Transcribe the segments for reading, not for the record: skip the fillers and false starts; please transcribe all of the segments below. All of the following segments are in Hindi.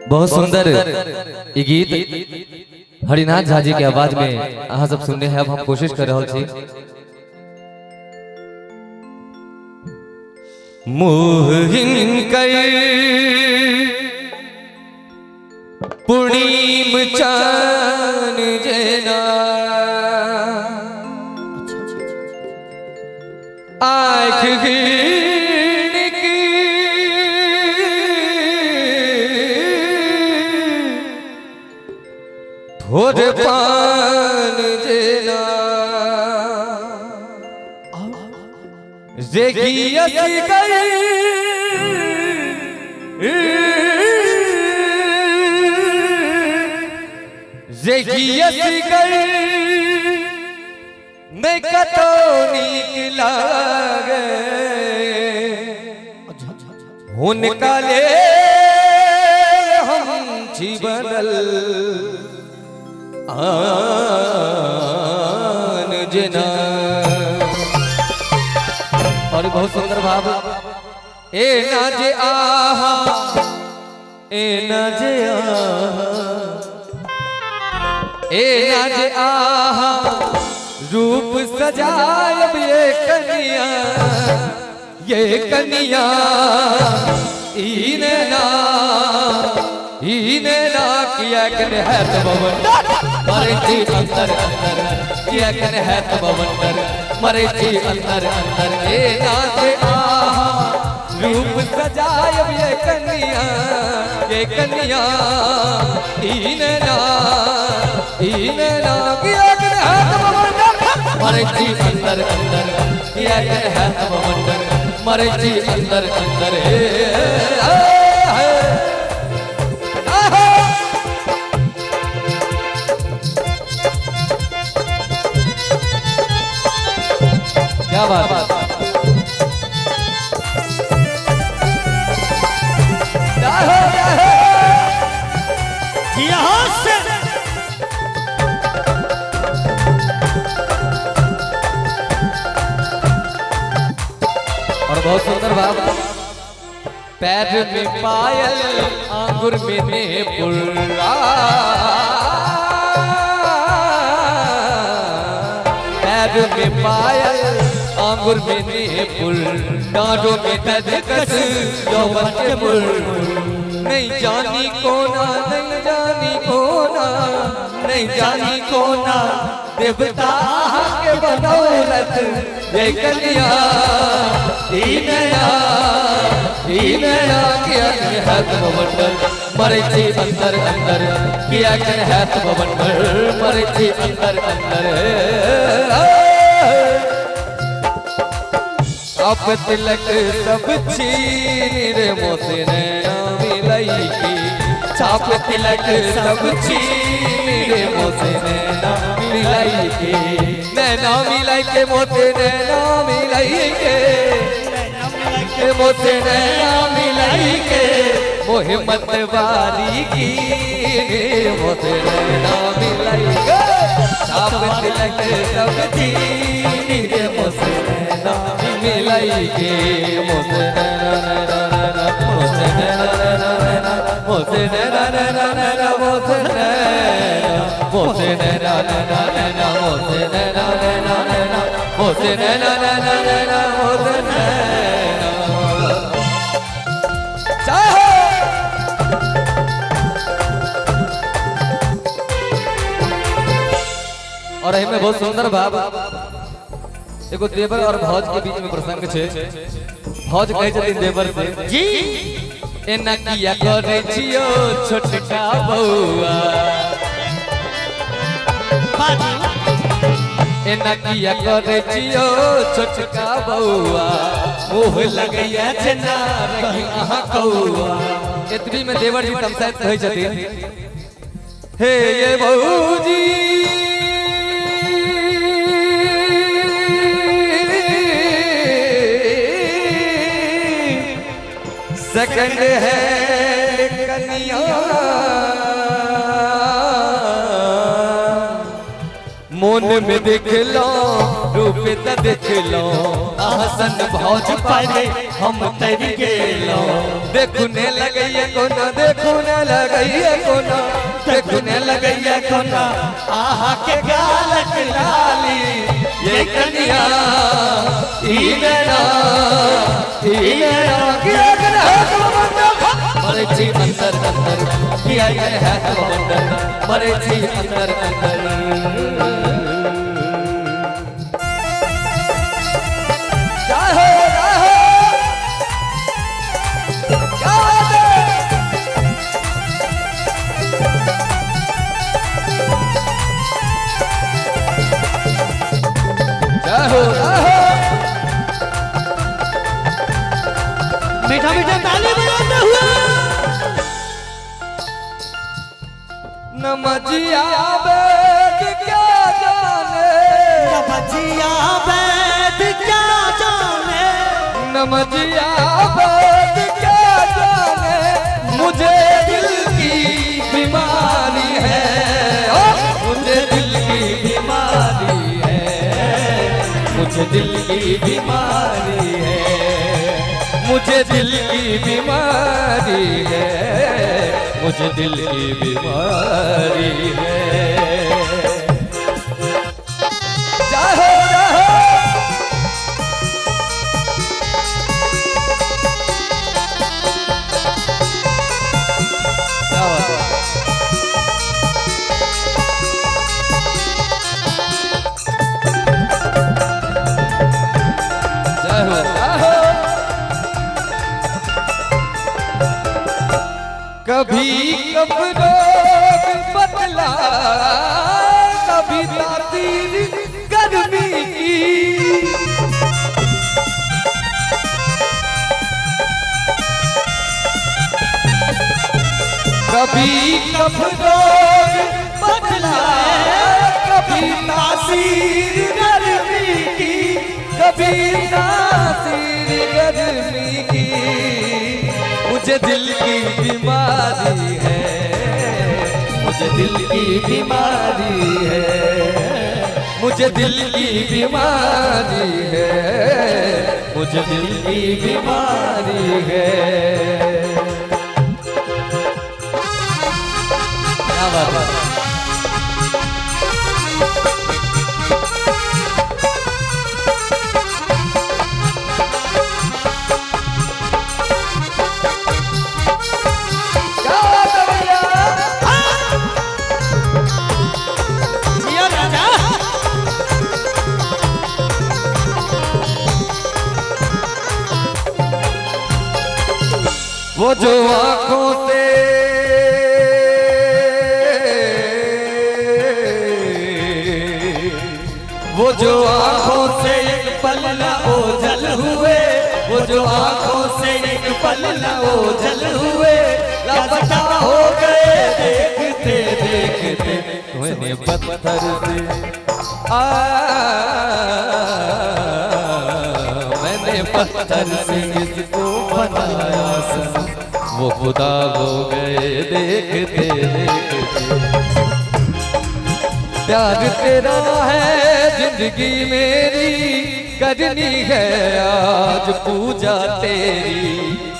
बहुत सुंदर ये गीत हरिनाथ झा जी के आवाज में अहाँ सब सुनने हैं। अब हम कोशिश कर रहे छी मोहिन कर पूर्णिम चान जेना आँख थोड़ पान जेना जेगियसी कर जेगियसी कर मैं कतो नीक लागे हुनका ले हम जीवनल आन जना। और बहुत सुंदर भाव ए ना जे आहा ए ना जे आहा ए ना जे आहा रूप सजायब ये कनिया इने ना किया कर है तो बवंडर मरे जी अंदर अंदर किया कर है तो बवंडर मरे जी अंदर अंदर ए नाचे आहा रूप सजायब ये कनिया इने ना किया कर है तो बवंडर मरे जी अंदर अंदर किया कर है तो बवंडर मरे जी अंदर अंदर क्या बात है। यहाँ से और बहुत सुंदर बात पैर में पायल आंगुर में पुल्ला पैर में पायल आंगुर में पुल डांडों में कदकस यौवन के पुल नहीं जानी कोना देवता के बनौलत ये कन्या नया किया है तो बवंडर मरे जी अंदर अंदर किया कर है तो बवंडर मरे जी अंदर अंदर आप तिलक सब छीन रे मोसे नैना मिलाई की छाप तिलक सब छीन रे मोसे नैना मिलाई के मोसे नैना मिलाई के मोसे नैना मिलाई के मोहम्मद वाली की मोसे नैना मिलाई के छाप तिलक सब छीन रे मोसे नैना मिलाई के मोसे नैना मोसे नैना मोसे नैना मोसे नैना मोसे नैना मोसे नैना मोसे चाहो और हमें बहुत सुंदर भाव एगो देवर और भौज के बीच में प्रसंग छे। भौज कहे छथिन देवर से जी एना किया करे छियो छोटका बउआ एना किया करे छियो छोटका बउआ मोह लगैया जना रही अहाँ कौआ। एतबी में देवर जी तमसात कहे छथिन हे ये बहूजी सेकंड है कनिया मोन में देख लो रूप त देख लो हसन भौज पाए हम तेरी के लो देखने लगैया कोना देखने लगैया कोना देखने लगैया कोना आहा के गालक लाली ये कन्या ईना किया कर है मरे जी अंदर अंदर किया कर है अंदर मरे जी अंदर अंदर मीठा मीठा ताली बजाते हुए नमजिया बैठ क्या जाने नमजिया बैठ क्या जाने नमजिया बैठ क्या जाने मुझे दिल की बीमारी है मुझे दिल की बीमारी है मुझे दिल की बीमारी है मुझे दिल की बीमारी है मुझे दिल की बीमारी है जाहो जाहो कभी कपड़ों बदला कभी तासीर गर्मी की कभी कपड़ों बदला कभी तासीर गर्मी की कभी तासीर गर्मी की मुझे दिल की बीमारी है मुझे दिल की बीमारी है मुझे दिल की बीमारी है मुझे दिल की बीमारी है क्या बात है वो जो आँखों से वो जो आँखों से एक पल न ओझल हुए वो जो आँखों से एक पल न ओझल हुए लापता हो गए देखते देखते मैंने पत्थर से मैंने पत्थर से इसको बनाया वो खुदा हो गए देखते देखते प्यार तेरा है जिंदगी मेरी करनी है आज पूजा तेरी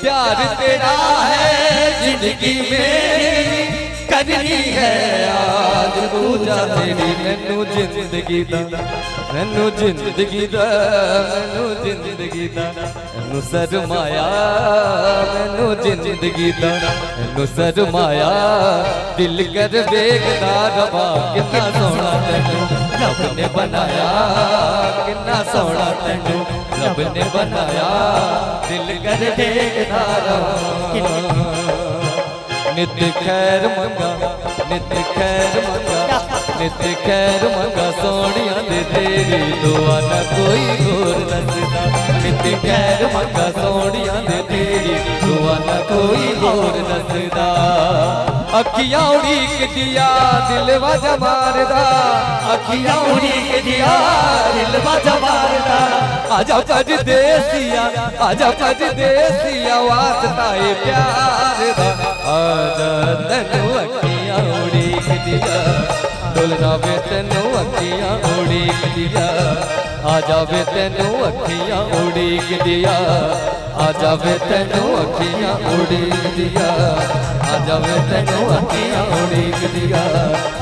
प्यार तेरा है जिंदगी मेरी करनी है आज पूजा तेरी मैनू जिंदगी दा मैनू जिंदगी दा मैनू जिंदगी दा मैनू शर्माया मैनू जिंदगी दा मैनू शर्माया दिल कर वेखदा रबा कितना सोहना तैनू रब ने बनाया कितना सोहना तैनू रब ने बनाया दिल कर वेखदा रबा नित खैर मंगा नित खैर मंगा नित खैर मंगा सोनिया दे तेरी दुआ ना कोई होर दसदा नित खैर मंगा सोनिया दे तेरी दुआ ना कोई होर दसदा अखियां उड़ीक दिया दिल वजा मारदा अखियां उड़ीक दिया दिल वजा मारदा आजा परदेसिया आजा परदेसिया वास्ता ए प्यार दा आजा तैनू अखियां उड़ीक दिया डुलना वे तैनू अखियां उड़ीक दिया आ जावे तेनू अखियां उड़ीक दिया आ जावे तेनू अखियां उड़ीक दिया आ जावे तेनू अखियां उड़ीक दिया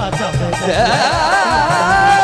अच्छा